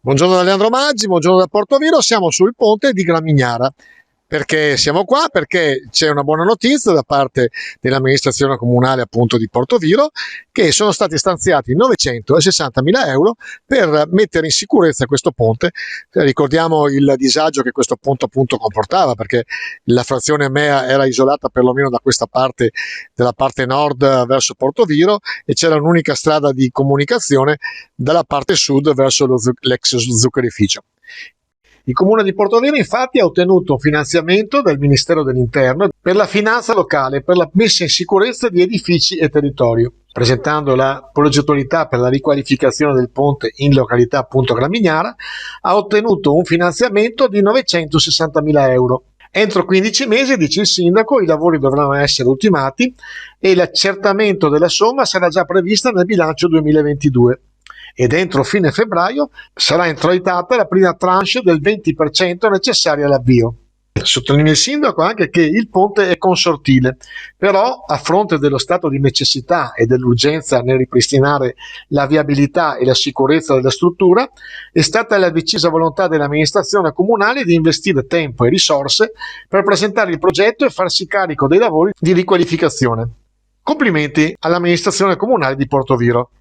Buongiorno da Leandro Maggi, buongiorno da Portoviro, siamo sul ponte di Gramignara. Perché siamo qua? Perché c'è una buona notizia da parte dell'amministrazione comunale appunto di Portoviro, che sono stati stanziati 960.000 euro per mettere in sicurezza questo ponte. Ricordiamo il disagio che questo ponte appunto comportava, perché la frazione Mea era isolata perlomeno da questa parte, della parte nord verso Portoviro, e c'era un'unica strada di comunicazione dalla parte sud verso l'ex zuccherificio. Il Comune di Portoviro infatti ha ottenuto un finanziamento dal Ministero dell'Interno per la finanza locale, per la messa in sicurezza di edifici e territorio. Presentando la progettualità per la riqualificazione del ponte in località appunto Gramignara, ha ottenuto un finanziamento di 960.000 euro. Entro 15 mesi, dice il sindaco, i lavori dovranno essere ultimati e l'accertamento della somma sarà già prevista nel bilancio 2022. Ed entro fine febbraio sarà introitata la prima tranche del 20% necessaria all'avvio. Sottolinea il sindaco anche che il ponte è consortile, però a fronte dello stato di necessità e dell'urgenza nel ripristinare la viabilità e la sicurezza della struttura, è stata la decisa volontà dell'amministrazione comunale di investire tempo e risorse per presentare il progetto e farsi carico dei lavori di riqualificazione. Complimenti all'amministrazione comunale di Portoviro.